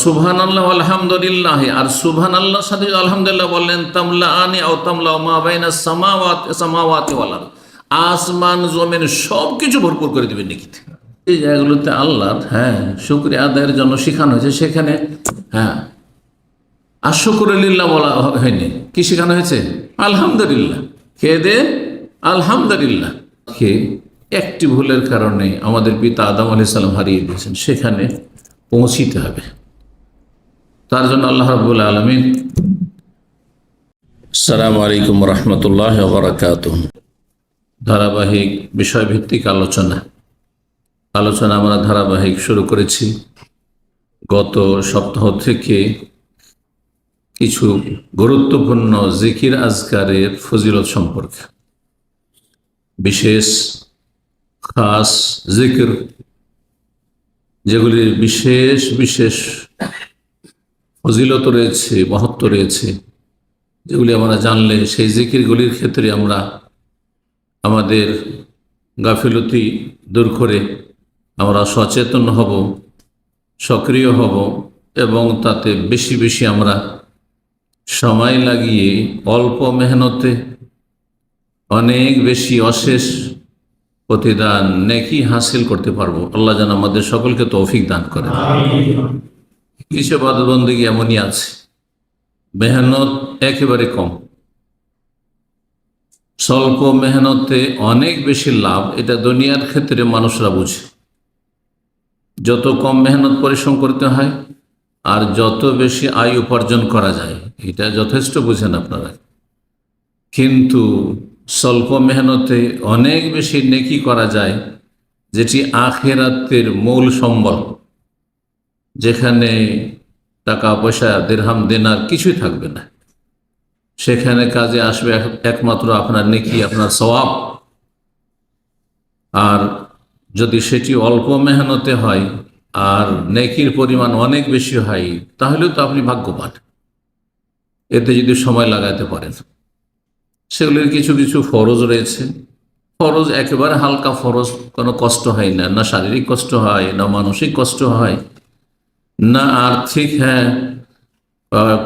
সুবহানাল্লাহ আলহামদুলিল্লাহ, আর সুবহানাল্লাহর সাথে আলহামদুলিল্লাহ বললেন, তামলাআনি আও তামলাউ মা বাইনাস সামাওয়াতি ওয়াল আরদ, আসমান জমিন সবকিছু ভরপুর করে দিবেন নেকিতে। এই জায়গাগুলোতে আল্লাহর শুকরিয়া আদায়ের জন্য শেখানো হয়েছে। সেখানে আশুকুরুলিল্লাহ বলা হয়নি, কি শেখানো হয়েছে? আলহামদুলিল্লাহ। খেয়ে দে আলহামদুলিল্লাহ। খেয়ে একটি ভুলের কারণে আমাদের পিতা আদম আলাইহিস সালাম হারিয়ে দিয়েছেন, সেখানে পৌঁছিতে হবে। তার জন্য আল্লাহ রাব্বুল আলামিন। আসসালামু আলাইকুম রহমতুল্লাহ ওয়া বারাকাতুহু। ধারাবাহিক বিষয়ভিত্তিক আলোচনা আমরা ধারাবাহিক শুরু করেছি গত সপ্তাহ থেকে। কিছু গুরুত্বপূর্ণ জিকির আজকারের ফজিলত সম্পর্কে, বিশেষ খাস জিকির যেগুলির বিশেষ বিশেষ ফজিলত রয়েছে, মহত্ব রয়েছে, যেগুলি আমরা জানলে সেই জিকিরগুলির ক্ষেত্রে আমরা আমাদের গাফিলতি দূর করে আমরা সচেতন হব, সক্রিয় হব এবং তাতে বেশি বেশি আমরা সময় লাগিয়ে অল্প মেহনতে অনেক বেশি অশেষ প্রতিদান নেকি হাসিল করতে পারবো। আল্লাহ যেন আমাদের সকলকে তৌফিক দান করেন। কিছু ইবাদতবন্দেগী এমনই আছে মেহনত একেবারে কম, স্বল্প মেহনতে অনেক বেশি লাভ। এটা দুনিয়ার ক্ষেত্রে মানুষরা বুঝে, যত কম মেহনত পরিশ্রম করতে হয় আর যত বেশি আয় উপার্জন করা যায়, এটা যথেষ্ট বুঝেন আপনারা। কিন্তু স্বল্প মেহনতে অনেক বেশি নেকি করা যায়, যেটি আখিরাতের মূল সম্বল, যেখানে টাকা পয়সা দিরহাম দিনার কিছুই থাকবে না। সেখানে কাজে আসবে একমাত্র আপনার নেকি, আপনার সওয়াব। আর যদি সেটি অল্প মেহনতে হয় আর নেকির পরিমাণ অনেক বেশি হয়, তাহলেও তো আপনি ভাগ্যবান, এতে যদি সময় লাগাতে পারেন। সেগুলির কিছু কিছু ফরজ রয়েছে। ফরজ একেবারে হালকা ফরজ, কোনো কষ্ট হয় না, না শারীরিক কষ্ট হয়, না মানসিক কষ্ট হয়, না আর্থিক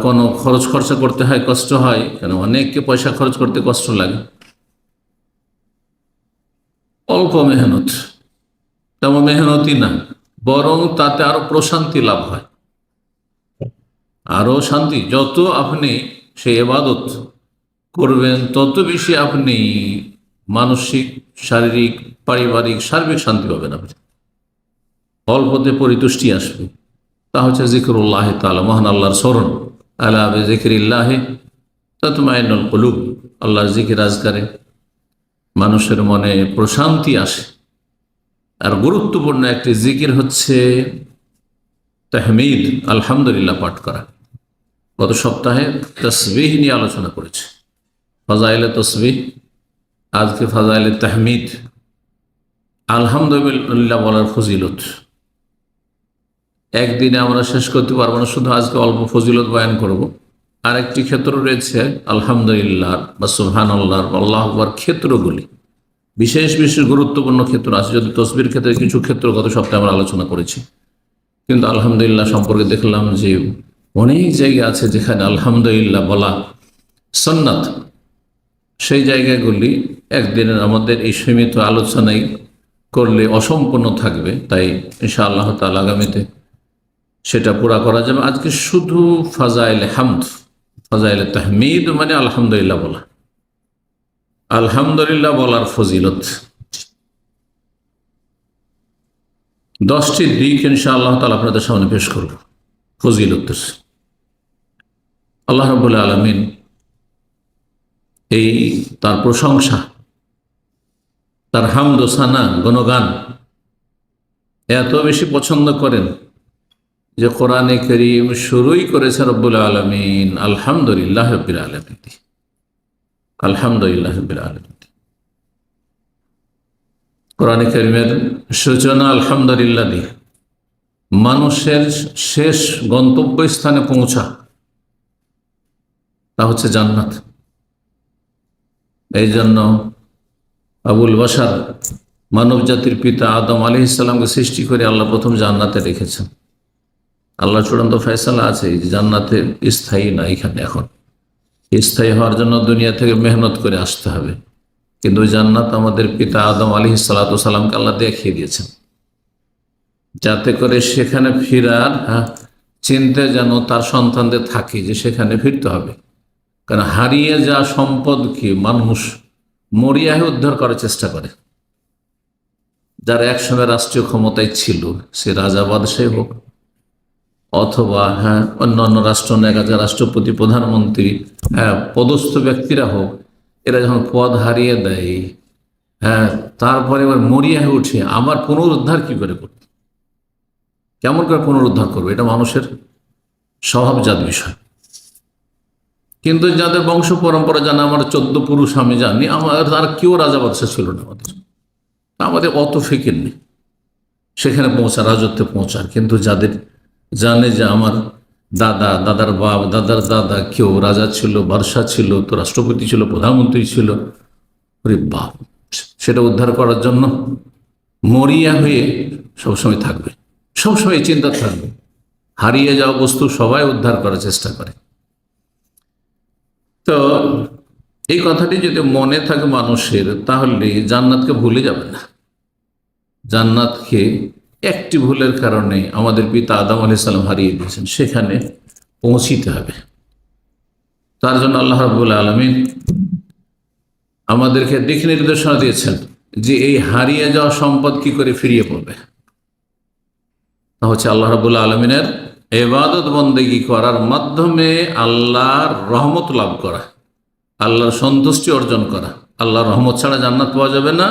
কোনো খরচ খরচা করতে হয় কষ্ট হয়, কেন অনেককে পয়সা খরচ করতে কষ্ট লাগে। অল্প মেহনত, তেমন মেহনতই না, বরং তাতে আরো প্রশান্তি লাভ হয়, আরো শান্তি। যত আপনি সেই ইবাদত করবেন তত বেশি আপনি মানসিক, শারীরিক, পারিবারিক, সার্বিক শান্তি পাবেন। আপনি অল্পতে পরিতুষ্টি আসবে। তা হচ্ছে জিকরুল্লাহ তাআলা, মহান আল্লাহর স্মরণ। আলা বিযিকরিল্লাহ তাতমাইন্নুল কুলুব। আল্লাহর জিকির আজকারে মানুষের মনে প্রশান্তি আসে। আর গুরুত্বপূর্ণ একটি জিকির হচ্ছে তাহমিদ, আলহামদুলিল্লাহ পাঠ করা। গত সপ্তাহে তাসবিহ নিয়ে আলোচনা করেছে, ফাজাইলে তসবিহ। আজকে ফাজাইলে তাহমিদ, আলহামদুলিল্লাহ বলার ফজিলত। একদিনে আমরা শেষ করতে পারবো না, শুধু আজকে অল্প ফজিলত বয়ান করব। আর একটি ক্ষেত্র রয়েছে আলহামদুলিল্লাহ বা সুবহানাল্লাহ, আল্লাহু আকবার ক্ষেত্রগুলি, বিশেষ বিশেষ গুরুত্বপূর্ণ ক্ষেত্র আছে। যদি তসবির ক্ষেত্রে কিছু ক্ষেত্র গত সপ্তাহে আমরা আলোচনা করেছি, কিন্তু আলহামদুলিল্লাহ সম্পর্কে দেখলাম যে অনেক জায়গা আছে যেখানে আলহামদুলিল্লাহ বলা সুন্নাত। সেই জায়গাগুলি একদিনের আমাদের এই সীমিত আলোচনায় করলে অসম্পূর্ণ থাকবে। তাই ইনশাআল্লাহ তাআলা আগামীতে সেটা পুরা করা যাবে। আজকে শুধু ফাজাইলে হামদ, ফাজাইলে তাহমিদ মানে আলহামদুলিল্লাহ বলা, আলহামদুলিল্লাহ বলার ফজিলত। 10টি দিক ইনশাআল্লাহ তাআলা আপনাদের সামনে পেশ করব ফজিলতের। আল্লাহ রাব্বুল আলামিন এই তার প্রশংসা, তার হামদ ও সানা, গুণগান এত বেশি পছন্দ করেন যে কোরআনে কারীম শুরুই করেছে রব্বুল আলামিন আলহামদুলিল্লাহ রাব্বিল আলামিন, আলহামদুলিল্লাহ রাব্বিল আলামিন। কোরআনে কারীমের সূচনা আলহামদুলিল্লাহ দিয়ে। মানুষের শেষ গন্তব্যস্থানে পৌঁছা, তা হচ্ছে জান্নাত। এই জন্য আবুল বাশার, মানব জাতির পিতা আদম আলাইহিস সালামকে সৃষ্টি করে আল্লাহ প্রথম জান্নাতে রেখেছেন। আল্লাহ চূড়ান্ত ফয়সালা আছে যে জান্নাতে স্থায়ী না, এখানে এখন স্থায়ী হওয়ার জন্য দুনিয়া থেকে মেহনত করে আসতে হবে। কিন্তু জান্নাত আমাদের পিতা আদম আলাইহিসসালামকে আল্লাহ দেখিয়ে দিয়েছেন, যাতে করে সেখানে ফিরার চিন্তা যেন তার সন্তানদের থাকে যে সেখানে ফিরতে হবে। কারণ হারিয়ে যাওয়া সম্পদকে মানুষ মরিয়া হয়ে উদ্ধার করার চেষ্টা করে। যারা একসময় রাষ্ট্রীয় ক্ষমতায় ছিল, সে রাজা বাদশাহী হোক অথবা অন্যান্য রাষ্ট্রনায়ক, রাষ্ট্রপতি, প্রধানমন্ত্রী, পদস্থ ব্যক্তিরা হোক, এরা যখন পদ হারিয়ে দেয়, তারপরে এবার মরিয়া হয়ে উঠে আবার পুনরুদ্ধার কি করে করবে, কেমন করে পুনরুদ্ধার করবে, এটা মানুষের স্বভাবজাত বিষয়। কিন্তু যাদের বংশ পরম্পরা জানে, আমার 14 পুরুষ আমি জানি, আমার আর কেউ রাজা বাদশাহ ছিল না, আমাদের অত ফিকির নেই সেখানে পৌঁছার, রাজত্বে পৌঁছার। কিন্তু যাদের জানে যে আমার দাদা, দাদার বাপ, দাদার দাদা কেউ রাজা ছিল, বাদশাহ ছিল, তো রাষ্ট্রপতি ছিল, প্রধানমন্ত্রী ছিল, ওরে বাপ, সেটা উদ্ধার করার জন্য মরিয়া হয়ে সবসময় থাকবে, সবসময় চিন্তা থাকবে। হারিয়ে যাওয়া বস্তু সবাই উদ্ধার করার চেষ্টা করে। তো এই কথাটি যদি মনে থাকে মানুষের, তাহলে জান্নাতকে ভুলে যাবে না। জান্নাতকে একটি ভুলের কারণে আমাদের পিতা আদম আলাইহিস সালাম হারিয়ে দিয়েছেন, সেখানে পৌঁছিতে হবে। তার জন্য আল্লাহ রাব্বুল আলামিন আমাদেরকে দিক নির্দেশনা দিয়েছেন যে এই হারিয়ে যাওয়া সম্পদ কি করে ফিরিয়ে পাবে। তা হচ্ছে আল্লাহ রাব্বুল আলামিনের ইবাদত বন্দেগী করার মাধ্যমে আল্লাহর রহমত লাভ করা, আল্লাহর সন্তুষ্টি অর্জন করা। আল্লাহর রহমত ছাড়া জান্নাত পাওয়া যাবে না,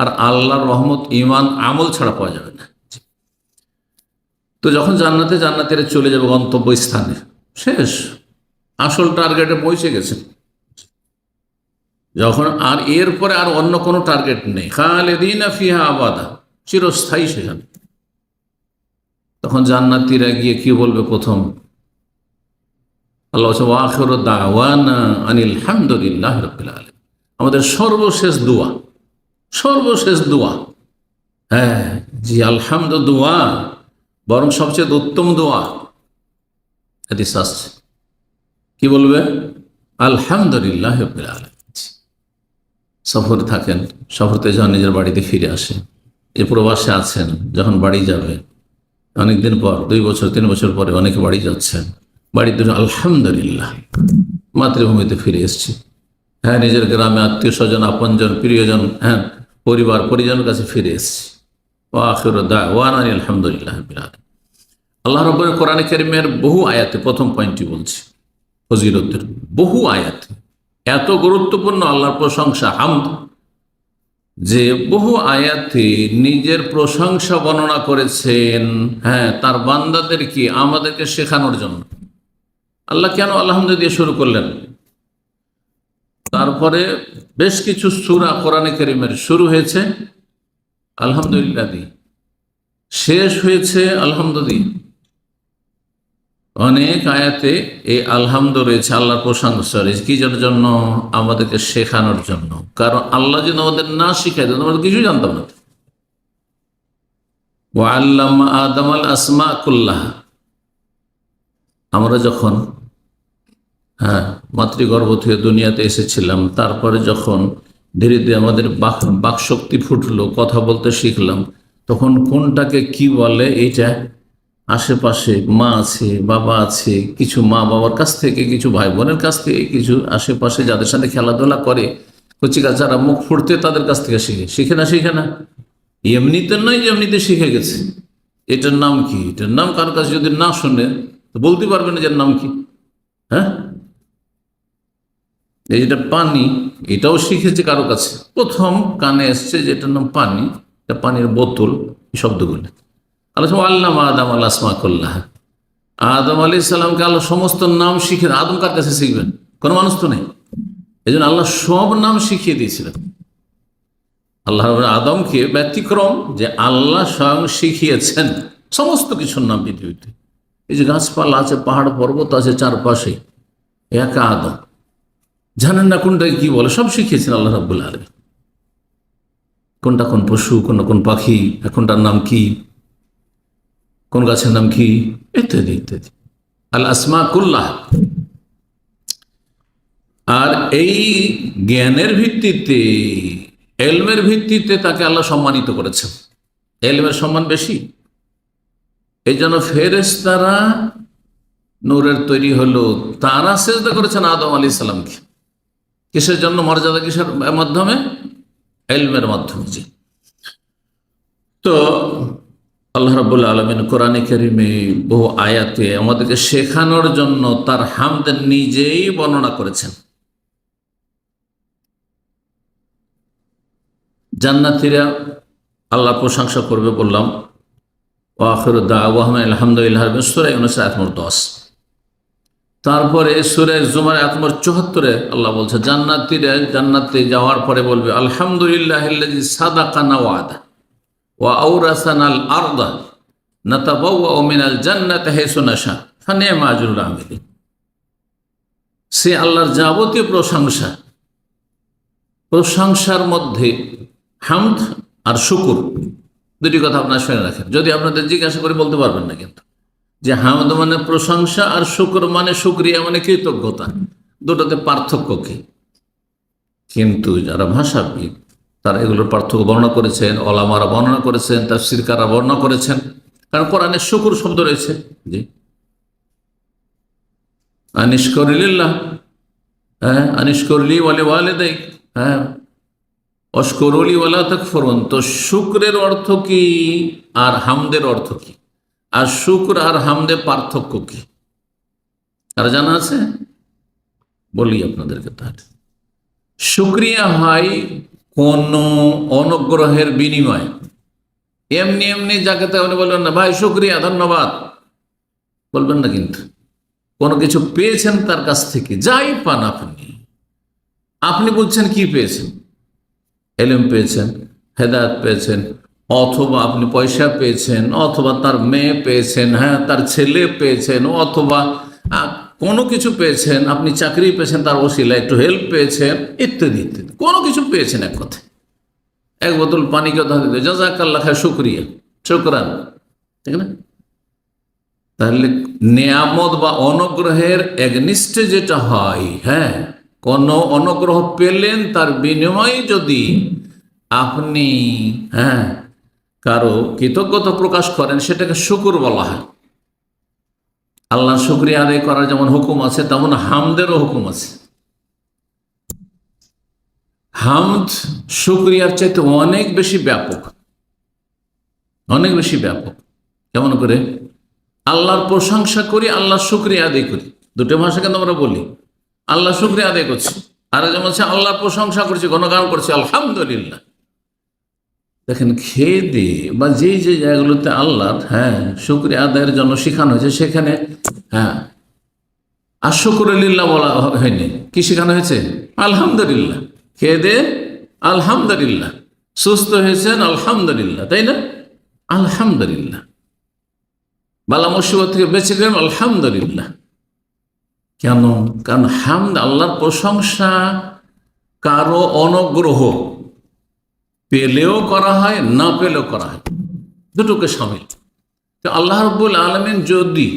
আর আল্লাহর রহমত ঈমান আমল ছাড়া পাওয়া যাবে না। তো যখন জান্নাতেরা চলে যাবে গন্তব্য স্থানে, শেষ, আসল টার্গেটে পৌঁছে গেছে যখন, আর এরপরে আর অন্য কোনো টার্গেট নেই। খালিদিনা ফিহা আবাদা, চিরস্থায়ী সেখানে। তখন জান্নাতীরা গিয়ে কি বলবে? প্রথম আল্লাহ ওয়া আখিরু দাওয়ানা আনিল হামদুলিল্লাহি রাব্বিল আলামিন, আমাদের সর্বশেষ দোয়া, সর্বশেষ দোয়া, জি, আলহামদু দোয়া, বরং সবচেয়ে উত্তম দোয়া। হাদিস আসছে, কি বলবে? আলহামদুলিল্লাহি রাব্বিল আলামিন। সফরে থাকেন, সফরতে যখন নিজের বাড়িতে ফিরে আসেন, যে প্রবাসে আছেন, যখন বাড়ি যাবে অনেকদিন পর, 2 বছর 3 বছর পরে অনেকে বাড়ি যাচ্ছেন, বাড়িতে আলহামদুলিল্লাহ, মাতৃভূমিতে ফিরে এসছি, নিজের গ্রামে আত্মীয় স্বজন, আপনজন, প্রিয়জন, পরিবার পরিজনের কাছে ফিরে এসছি। ওয়া আখিরু দাওয়ানা আলহামদুলিল্লাহি রাব্বিল আলামিন। আল্লাহ রাব্বুল কোরআনে কারীমের বহু আয়াতে, প্রথম পয়েন্টটি বলছি, ফজিলতের বহু আয়াতে এত গুরুত্বপূর্ণ আল্লাহর প্রশংসা, হামদ, যে বহু আয়াতে নিজের প্রশংসা বর্ণনা করেছেন, তার বান্দাদেরকে, আমাদেরকে শেখানোর জন্য। আল্লাহ কেন আলহামদুলিল্লাহ দিয়ে শুরু করলেন? তারপরে বেশ কিছু সূরা কোরআনে কারীমের শুরু হয়েছে আলহামদুলিল্লাহ দিয়ে, শেষ হয়েছে আলহামদুলিল্লাহ। অনেক আয়াতে এই আলহামদু রয়েছে, আল্লাহর প্রশংসা রয়েছে। কি জন্য? আমাদেরকে শেখানোর জন্য। কারণ আল্লাহ যদি আমাদের না শিখাই দিত, আমরা কিছুই জানতাম না। ওয়া আল্লামা আদম আল আসমা কুল্লাহা, আমরা যখন মাতৃগর্ভ থেকে দুনিয়াতে এসেছিলাম, তারপরে যখন ধীরে ধীরে আমাদের বাক শক্তি ফুটলো, কথা বলতে শিখলাম, তখন কোনটাকে কি বলে, এইটা আশেপাশে মা আছে, বাবা আছে, কিছু মা বাবার কাছ থেকে, কিছু ভাই বোনের কাছ থেকে, কিছু আশেপাশে যাদের সাথে খেলাধুলা করে কচিকাচারা মুখ ফুটতে, তাদের কাছ থেকে শিখে না, এমনিতে নয় যে এমনিতে শিখে গেছে। এটার নাম কি, এটার নাম কারোর কাছে যদি না শুনে তো বলতে পারবে না যার নাম কি। এই যেটা পানি, এটাও শিখেছে কারো কাছে, প্রথম কানে এসছে যেটার নাম পানি, এটা পানির বোতল, এই শব্দগুলো। আল্লাহ আদম আল আসমা কুল্লাহা, আদম আলাইহিস সালামকে আল্লাহ সমস্ত নাম শিখে। আদম কার কাছে শিখবেন? কোনো মানুষ তো নেই, এই জন্য আল্লাহ সব নাম শিখিয়ে দিয়েছিলেন। আল্লাহ আদমকে ব্যতিক্রম যে আল্লাহ স্বয়ং শিখিয়েছেন সমস্ত কিছুর নাম পৃথিবীতে। এই যে গাছপালা আছে, পাহাড় পর্বত আছে চারপাশে, একা আদম জানেন না কোনটাকে কি বলে, সব শিখিয়েছেন আল্লাহ রাব্বুল আলামিন। কোনটা কোন পশু, কোন পাখি, কোনটার নাম কি, কোন গাছের নাম কি, ইত্যাদি ইত্যাদি, আল আসমা কুল্লাহ। আর এই জ্ঞানের ভিত্তিতে, এলমের ভিত্তিতে তাকে আল্লাহ সম্মানিত করেছেন। এলমের সম্মান বেশি। এই জন্য ফেরেশতারা নূরের তৈরি হলো, তারা সেজদা করেছেন আদম আলাইহিস সালামকে। কিসের জন্য? মর্যাদা কিসের মাধ্যমে? এলমের মাধ্যমে। জি। তো আল্লাহ রাব্বুল আলামিন কোরআনে কারিমে বহু আয়াতে আমাদেরকে শেখানোর জন্য তার হামদ নিজেই বর্ণনা করেছেন। জান্নাতীরা আল্লাহর প্রশংসা করবে বললাম, ওয়া আখিরু দাওয়াহুম আলহামদুলিল্লাহি রাব্বিল আলামিন, সূরা ইউনূস আয়াত নম্বর 10। তারপরে সূরা জুমার আয়াত নম্বর 74 আল্লাহ বলছে জান্নাতীরা জান্নাতে যাওয়ার পরে বলবে আলহামদুলিল্লাহিল্লাযী সাদাকানা ওয়াদা ওয়া আওরাসানাল আরদা নাতাবাওয়াউ মিনাল জান্নাতি হাইসু নাশা ফানি'মা আজরুল আমিলিন। সে আল্লাহর যাবতীয় প্রশংসা, প্রশংসার মধ্যে হামদ আর শুকুর, দুটি কথা আপনারা শুনে রাখেন। যদি আপনাদের জিজ্ঞাসা করে বলতে পারবেন না কিন্তু, যে হামদ মানে প্রশংসা আর শুকর মানে শুকরিয়া মানে কৃতজ্ঞতা, দুটোতে পার্থক্য কি? কিন্তু যারা ভাষাবিদ তারা এগুলোর পার্থক্য বর্ণনা করেছেন, ওলামারা বর্ণনা করেছেন, তাফসীরকাররা বর্ণনা করেছেন। কারণ কোরআনে শুকুর শব্দ রয়েছে। জি, আনিশকুরিল্লাহ, হ্যাঁ, আনিশকুরলি ওয়ালি ওয়ালিদাইক, হ্যাঁ, অশকুরুলি ওয়ালা তাকফুরুন। তো শুকরের অর্থ কি আর হামদের অর্থ কি, আর শুকর আর হামদে পার্থক্য কি আর জানা আছে? বলি আপনাদেরকে। তাহলে শুকরিয়া হয় কোন অনুগ্রহের বিনিময়। এমনি এমনি যাকে তেমনি বলবেন না, ভাই শুকরিয়া, ধন্যবাদ, বলবেন না। কিন্তু কোনো কিছু পেয়েছেন তার কাছ থেকে, যাই পান আপনি, আপনি বুঝছেন কি পেয়েছেন? এলেম পেয়েছেন, হেদায়েত পেয়েছেন, অথবা আপনি পয়সা পেয়েছেন, অথবা তার মেয়ে পেয়েছেন, হ্যাঁ, তার ছেলে পেয়েছেন, অথবা কোনো কিছু পেয়েছেন, আপনি চাকরি পেয়েছেন, তার ওসিলা একটু হেল্প পেয়েছেন, ইত্যাদি ইত্যাদি। কোনো কিছু পেয়েছেন, এক কথায় এক বোতল পানি কথা দিতে জাযাকাল্লাহ খায়, শুকরিয়া, শুকরান, ঠিক না? তাহলে নেয়ামত বা অনুগ্রহের একনিষ্ঠে যেটা হয়, হ্যাঁ, কোন অনুগ্রহ পেলেন তার বিনিময়ে যদি আপনি, হ্যাঁ, কারো কৃতজ্ঞতা প্রকাশ করেন, সেটাকে শুকুর বলা হয়। আল্লাহ শুকরিয়া আদায় করার যেমন হুকুম আছে, তেমন হামদেরও হুকুম আছে। হামদ শুকরিয়ার চাইতে অনেক বেশি ব্যাপক, অনেক বেশি ব্যাপক। কেমন করে? আল্লাহর প্রশংসা করি, আল্লাহর শুকরিয়া আদায় করি। দুটো ভাষা কিন্তু আমরা বলি, আল্লাহ শুকরিয়া আদায় করছি, আর যেমন হচ্ছে আল্লাহর প্রশংসা করছি, গুণগান করছি, আলহামদুলিল্লাহ। দেখেন, খেয়ে দিয়ে বা যেই যে জায়গাগুলোতে আল্লাহর, হ্যাঁ, শুকরিয়া আদায়ের জন্য শেখানো হয়েছে, সেখানে, হ্যাঁ, আশকুরুলিল্লাহ বলা হয়নি। কি শেখানো হয়েছে? আলহামদুলিল্লাহ। খেয়ে দে আলহামদুলিল্লাহ, সুস্থ হয়েছেন আলহামদুলিল্লাহ, তাই না? আলহামদুলিল্লাহ। বালা মুসিবত থেকে বেঁচে গেলেন আলহামদুলিল্লাহ। কেন? কারণ হামদ আল্লাহর প্রশংসা, কারো অনুগ্রহ পেলেও করা হয়, না পেলেও করা হয়, দুটোকে সামিল। তো আল্লাহ রাব্বুল আলামিন যদি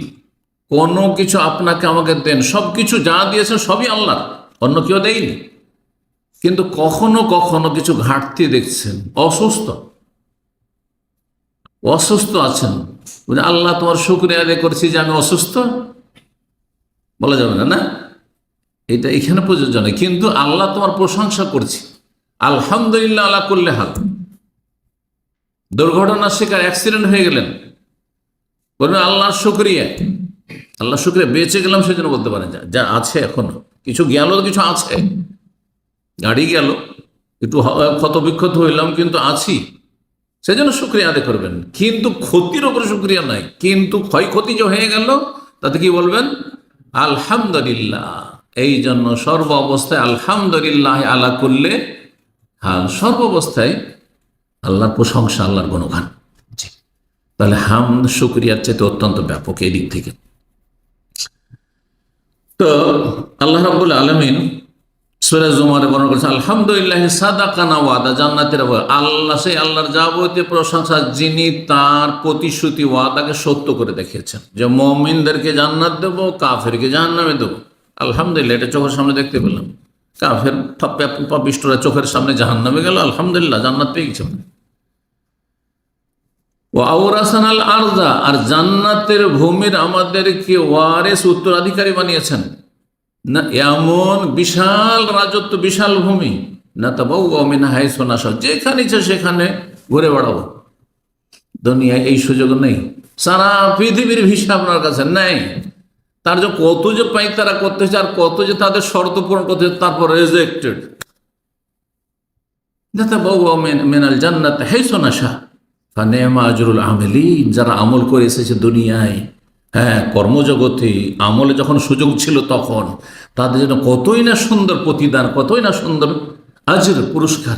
কোনো কিছু আপনাকে আমাকে দেন, সব কিছু যা দিয়েছেন সবই আল্লাহর, অন্য কেউ দেয়নি। কিন্তু কখনো কখনো কিছু ঘাটতি দেখছেন, অসুস্থ আছেন, আল্লাহ তোমার শুকরিয়া আদায় করছি যে আমি অসুস্থ, বলা যাবে না, না, এটা এখানে প্রযোজ্য নয়। কিন্তু আল্লাহ তোমার প্রশংসা করছি, আলহামদুলিল্লাহ আলা কুল্লি হাল। দুর্ঘটনার শিকার, অ্যাক্সিডেন্ট হয়ে গেলেন, বলবেন আল্লাহর শুকরিয়া, আল্লাহ শুকরিয়া, বেঁচে গেলাম সেজন্য বলতে পারেন, যা আছে এখনো, কিছু গেল, কিছু আছে, গাড়ি গেল, একটু ক্ষত বিক্ষত হইলাম, কিন্তু আছি, সেজন্য শুকরিয়া আদায় করবেন। কিন্তু ক্ষতির ওপরে শুকরিয়া নাই, কিন্তু ক্ষয়ক্ষতি যে হয়ে গেল তাতে কি বলবেন? আলহামদুলিল্লাহ। এই জন্য সর্ব অবস্থায় আলহামদুলিল্লাহ আলা কুল্লি হাল, সর্ব অবস্থায় আল্লাহর প্রশংসা, আল্লাহর গুণগান। তাহলে হামদ শুকরিয়ার চাইতে অত্যন্ত ব্যাপক এই দিক থেকে। তো আল্লাহ রাব্বুল আলামিন সূরা জুমারে বর্ণনা করেছে আলহামদুলিল্লাহ সাদাকানা ওয়াদা, জান্নাতের আল্লাহ, সেই আল্লাহর যাবতীয় প্রশংসা যিনি তার প্রতিশ্রুতি ওয়াদাকে সত্য করে দেখিয়েছেন, যে মুমিনদেরকে জান্নাত দেবো, কাফেরকে জাহান্নামে দেবো। আলহামদুলিল্লাহ, এটা চোখের সামনে দেখতে পেলাম। কাফের পাপিষ্ঠরা চোখের সামনে জাহান্নামে গেল, আলহামদুলিল্লাহ জান্নাত পেয়ে গেছে। ও আওরাসানাল আরদা, আর জান্নাতের ভূমির আমাদেরকে ওয়ারিস, উত্তরাধিকারী বানিয়েছেন। না এমন বিশাল রাজত্ব, বিশাল ভূমি, না তাবাউওয়া মিনহা হাইসু নাশা, যেখানে ইচ্ছে সেখানে ঘুরে বেড়াবো। দুনিয়ায় এই সুযোগ নেই, সারা পৃথিবীর ভিসা আপনার কাছে নেই। তার যে কত যে পাইতারা করতেছে, আর কত যে তাদের শর্ত পূরণ করতেছে, তারপর রেজেক্টেড। না তাবাউওয়া মিনাল জান্নাতি হাইসু নাশা ফানি'মা আজরুল আমিলিন, যারা আমল করে এসেছে দুনিয়ায়, হ্যাঁ কর্মজগতে আমলে যখন সুযোগ ছিল তখন তাদের জন্য কতই না সুন্দর প্রতিদান, কতই না সুন্দর আজর, পুরস্কার।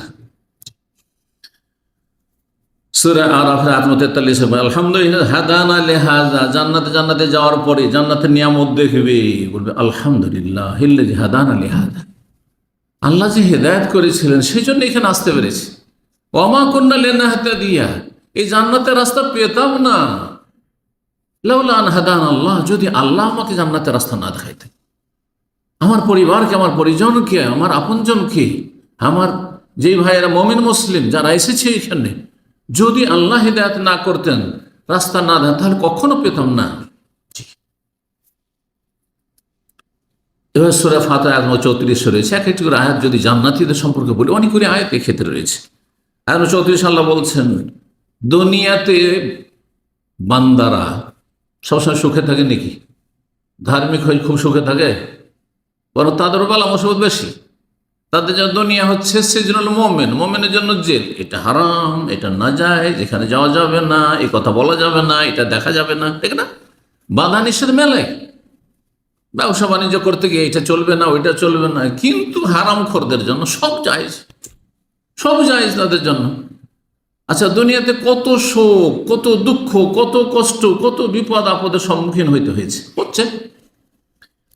সূরা আরাফের 43 আলহামদুলিল্লাহ হাদানা লিহাযা, জান্নাতে যাওয়ার পরে জান্নাতের নিয়ামত দেখবে, বলবে আলহামদুলিল্লাহ হিল্লাযী হাদানা লিহাযা, আল্লাহ যে হেদায়েত করেছিলেন সেই জন্য এখানে আসতে পেরেছি। ওয়া মা কুন্না লিনাহতাদিয়া, এই জান্নাতের রাস্তা পেতাম না লাউলা আন হাদানা আল্লাহ, যদি আল্লাহ আমাকে জান্নাতের রাস্তা না দেখাইতেন। আমার পরিবারকে, আমার পরিজনকে, আমার আপনজনকে, আমার যেই ভাইয়েরা মুমিন মুসলিম যারা এসেছে এখানে, যদি আল্লাহ হিদায়াত না করতেন, রাস্তা না দেন, তাহলে কখনো পেতাম না। এবার সূরা ফাতিহা আয়াত 34 রয়েছে। এক একটি করে আয়াত যদি জান্নাতীদের সম্পর্কে বলি, অনেকগুলি আয়াত এই ক্ষেত্রে রয়েছে। আয়াত 34 আল্লাহ বলছেন, দুনিয়াতে বান্দারা সবসময় সুখে থাকে নাকি? ধার্মিক হয়ে খুব সুখে থাকে? বরং তাদের বালা মুসিবত বেশি। তাদের জন্য দুনিয়া হচ্ছে সিজনুল মুমিন, মুমিনের জন্য জেল। এটা হারাম, এটা নাজায়েজ, এখানে যাওয়া যাবে না, এই কথা বলা যাবে না, এটা দেখা যাবে না, ঠিক না? বাধা নিষেধ মেলায়, ব্যবসা বাণিজ্য করতে গিয়ে এটা চলবে না, ওইটা চলবে না। কিন্তু হারাম খোরদের জন্য সব জায়েজ, সব জায়েজ তাদের জন্য। আচ্ছা, দুনিয়াতে কত শোক, কত দুঃখ, কত কষ্ট, কত বিপদ আপদের সম্মুখীন হচ্ছে,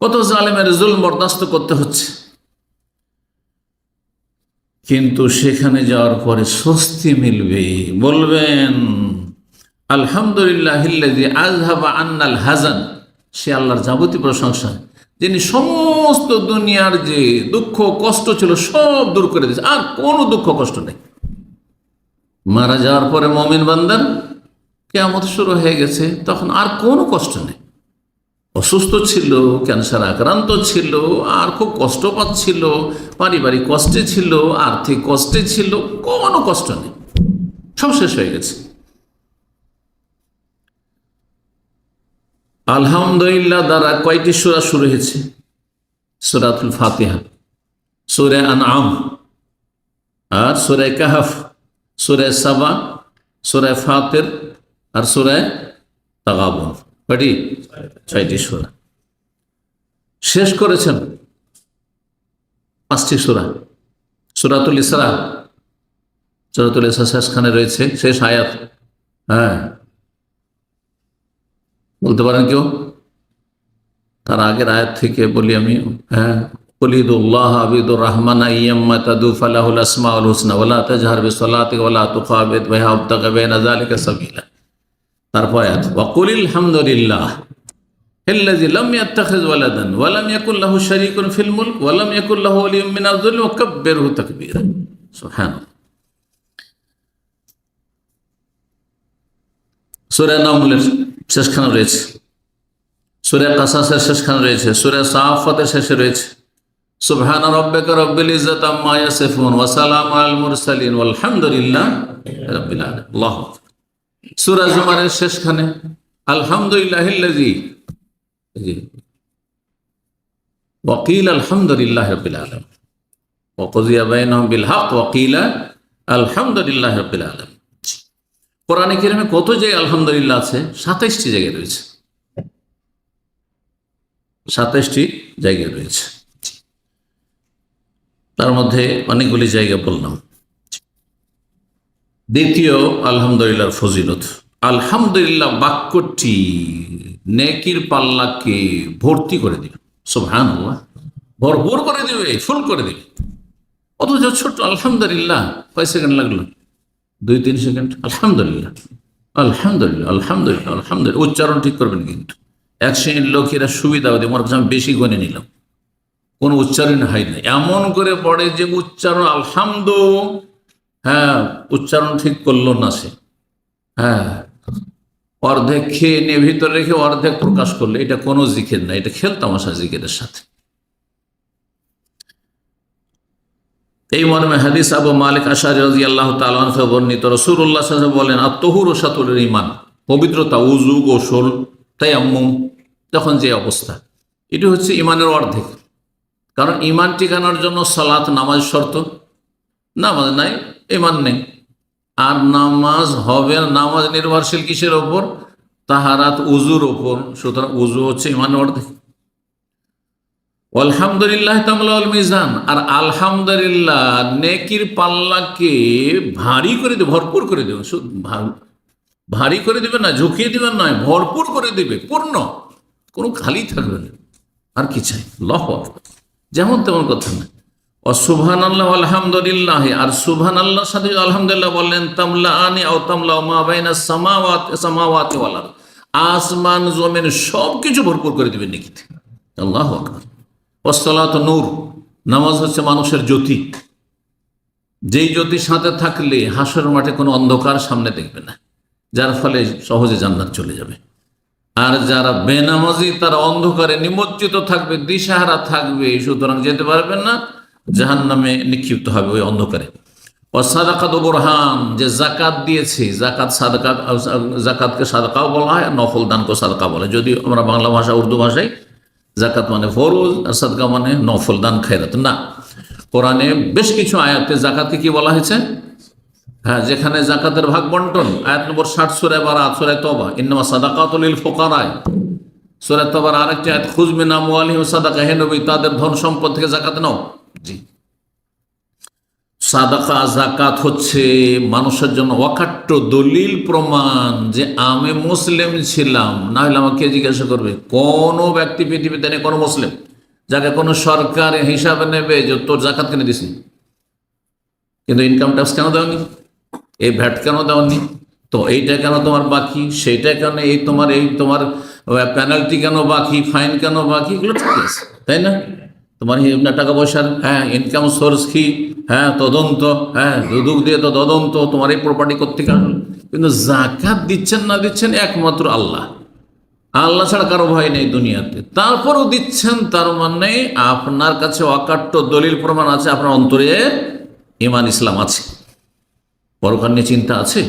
কত জালেমের জুলম বরদাস্ত করতে হচ্ছে, কিন্তু সেখানে যাওয়ার পরে স্বস্তি মিলবে। বলবেন আলহামদুলিল্লাহিল্লাযী আযহাবা আন্নাল হাযান, সে আল্লাহর যাবতীয় প্রশংসা, যিনি সমস্ত দুনিয়ার যে দুঃখ কষ্ট ছিল সব দূর করে দিয়েছে, আর কোনো দুঃখ কষ্ট নেই। মারা যাওয়ার পরে মুমিন বান্দার কিয়ামত শুরু হয়ে গেছে, তখন আর কোনো কষ্ট নেই। অসুস্থ ছিল, ক্যান্সার আক্রান্ত ছিল, আর খুব কষ্ট পাচ্ছিল, পারিবারিক কষ্টে ছিল, আর্থিক কষ্টে ছিল, কোনো কষ্ট নেই, সব শেষ হয়ে গেছে। আলহামদুলিল্লাহ দ্বারা কয়টি সূরা শুরু হয়েছে? সূরাতুল ফাতিহা, সূরা আনআম, আর সূরা কাহফ, সূরা সাবা, সূরা ফাতির, আর সূরা তাগাবুন। কয়টি? 6টি সূরা শেষ করেছেন। 5টি সূরা। সূরাতুল ইসরা, সূরাতুল ইসরা শেষখানে রয়েছে, শেষ আয়াত। হ্যাঁ, বলতে পারেন কেউ? তার আগের আয়াত থেকে বলি আমি। হ্যাঁ, কুলিদুল্লাহ আবিদুর রহমান আইয়াম্মা তাদু ফালাহুল আসমাউল হুসনা ওয়ালা তাজহার বিসসালাতিকা ওয়ালা তুখাবিত বিহা ওয়াবতাগি বাইনা যালিকা সাবিলা। তারপর আয়াত ওয়াকুলিল হামদুলিল্লাহ আল্লাযী লাম ইয়াত্তাখিয ওয়ালাদান ওয়া লাম ইয়াকুল লাহু শারীকুন ফিল মুলক ওয়া লাম ইয়াকুল লাহু ওয়ালিয়্যুম মিনাজ যুল্লি ওয়া কাব্বিরহু তাকবীরা। সুবহানাল্লাহ। সূরা নামলের শেষখানে রয়েছে, সূরা কাসাসের শেষখানে রয়েছে, সূরা সাফাতের শেষে রয়েছে সুবহান রাব্বিকা রাব্বিল ইজ্জাতি আম্মা ইয়াসিফুন ওয়া সালামুন আলাল মুরসালিন ওয়ালহামদুলিল্লাহি রাব্বিল আলামিন। আল্লাহু আকবার। সূরা জুমারের শেষখানে আলহামদুলিল্লাহিল্লাযী ওয়া কিলা আলহামদুলিল্লাহি রাব্বিল আলামিন ওয়া কুযিয়া বাইনাহুম বিল হক ওয়া কিলা আলহামদুলিল্লাহি রাব্বিল আলামিন। কোরআনে কারিমে কত জায়গায় আলহামদুলিল্লাহ আছে? 27টি জায়গায় রয়েছে, 27টি জায়গায় রয়েছে। তার মধ্যে অনেকগুলি জায়গা বললাম। দ্বিতীয় আলহামদুলিল্লাহর ফজিলত, আলহামদুলিল্লাহ বাক্যটি নেকির পাল্লাকে ভর্তি করে দিল। সুবহানাল্লাহ। ভরপুর করে দিবে, ফুল করে দিবে। অথচ ছোট্ট আলহামদুলিল্লাহ কয় সেকেন্ড লাগলো? 2-3 সেকেন্ড। আলহামদুলিল্লাহ, আলহামদুলিল্লাহ, আলহামদুলিল্লাহ, আলহামদুলিল্লাহ, উচ্চারণ ঠিক করবেন কিন্তু। এক শ্রেণীর লোকেরা সুবিধা ওদের মনে করছে আমি বেশি গনে নিলাম, কোনো উচ্চারণ হয় না, এমন করে পড়ে যে উচ্চারণ আলহামদু, হ্যাঁ উচ্চারণ ঠিক করলো না সে, হ্যাঁ অর্ধেক খেয়ে নিয়ে ভিতরে রেখে অর্ধেক প্রকাশ করলো। এটা কোনো জিকির না, এটা খেলতামাশা জিকিরের সাথে। এই মর্মে হাদিস আবু মালিক আশআরী রাদিয়াল্লাহু তাআলা আনহু বর্ণিত, রাসূলুল্লাহ সাল্লাল্লাহু আলাইহি ওয়াসাল্লাম বলেন, আত-তাহুরু শাতরুল ঈমান, পবিত্রতা, উযু, গোসল, তায়াম্মুম, যখন যে অবস্থা, এটি হচ্ছে ঈমানের অর্ধেক। কারণ ঈমান টিকানোর জন্য সালাত, নামাজ শর্ত, নামাজ নাই ঈমান নেই। আর নামাজ হবে, নামাজ নির্ভরশীল কিসের ওপর? তাহারাত, উযুর ওপর। সুতরাং উযু হচ্ছে ঈমানের অর্ধেক। আলহামদুলিল্লাহ তামলাউল মিজান, আর আলহামদুলিল্লাহ নেকির পাল্লাকে ভারী করে দেবে, ভরপুর করে দেবে। ভারী করে দিবে না, ঝুঁকিয়ে দিবে নয়, ভরপুর করে দিবে, পূর্ণ, কোনো খালি থাকবে না। আর কি চাই? আল্লাহু আকবার, যেমন তেমন কথা না। ও সুবহানাল্লাহ আলহামদুলিল্লাহ, আর সুবহানাল্লাহর সাথে আলহামদুলিল্লাহ বললেন, তামলা আনি আও তামলা মা বাইনা সামাওয়াতি ওয়াল আরদ, আসমান জমিন সবকিছু ভরপুর করে দিবেন নেকিতে। আল্লাহু আকবার। ওয়াসসালাতু নূর, নামাজ হচ্ছে মানুষের জ্যোতি, যেই জ্যোতির সাথে থাকলে হাসর মাঠে কোনো অন্ধকার সামনে দেখবে না, যার ফলে সহজে জান্নাত চলে যাবে। আর যারা বেনামাজি তারা অন্ধকারে নিমজ্জিত থাকবে, দিশাহারা থাকবে, সুতরাং যেতে পারবেন না, জাহান্নামে নিক্ষিপ্ত হবে ওই অন্ধকারে। সাদাকাত বুরহান, যে জাকাত দিয়েছে, জাকাতকে সাদাকাও বলা হয়, নফল দানকে সাদাকা বলে। যদি আমরা বাংলা ভাষা, উর্দু ভাষায় জাকাত মানে ফরজ আর সাদকা মানে নফল দান, খায়রাত না। কোরআনে বেশ কিছু আয়াতে জাকাতকে কি বলা হয়েছে? হ্যাঁ, যেখানে জাকাতের ভাগ বন্টন, আয়াত নম্বর 60 সূরা বারাত, সূরা তওবা, ইন্নামা সাদাকাতু লিল ফুকারা। সূরা তওবার আরেকটি আয়াত, খুয মিন আমওয়ালিহিম সাদাকা, হে নবী তাদের ধন সম্পদ থেকে জাকাত নাও। জি, সাদাকা, জাকাত হচ্ছে মানুষের জন্য অকাট্য দলিল, প্রমাণ যে আমি মুসলিম ছিলাম। না হলে আমাকে জিজ্ঞাসা করবে, কোনো ব্যক্তি পৃথিবীতে নেই, কোনো মুসলিম যাকে কোনো সরকার হিসাবে নেবে যে তোর জাকাত কিনে দিছি, কিন্তু ইনকাম ট্যাক্স কেন দেওনি, এই ভ্যাট কেন দেওনি, তো এইটা কেন তোমার বাকি, সেইটা কেন, এই তোমার পেনাল্টি কেন বাকি, ফাইন কেন বাকি, এগুলো ঠিক আছে, তাই না? তোমার টাকা পয়সার, হ্যাঁ ইনকাম সোর্স কি, হ্যাঁ তদন্ত, হ্যাঁ দুদক দিয়ে তো তদন্ত, তোমার এই প্রপার্টি করতে কারণ। কিন্তু জাকাত দিচ্ছেন না দিচ্ছেন একমাত্র আল্লাহ, আল্লাহ ছাড়া কারো ভয় নেই দুনিয়াতে, তারপরও দিচ্ছেন। তার মানে আপনার কাছে অকাট্য দলিল প্রমাণ আছে, আপনার অন্তরে ঈমান ইসলাম আছে, পরকাল নিয়ে চিন্তা আছে,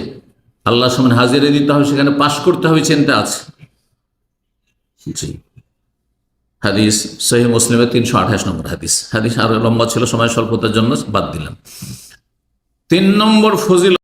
আল্লাহর সামনে হাজিরে দিতে হবে, সেখানে পাশ করতে হবে, চিন্তা আছে। জি, হাদিস সহিহ মুসলিমের 328 নম্বর হাদিস। হাদিস আরো লম্বা ছিল, সময় স্বল্পতার জন্য বাদ দিলাম। 3 নম্বর ফজিলত।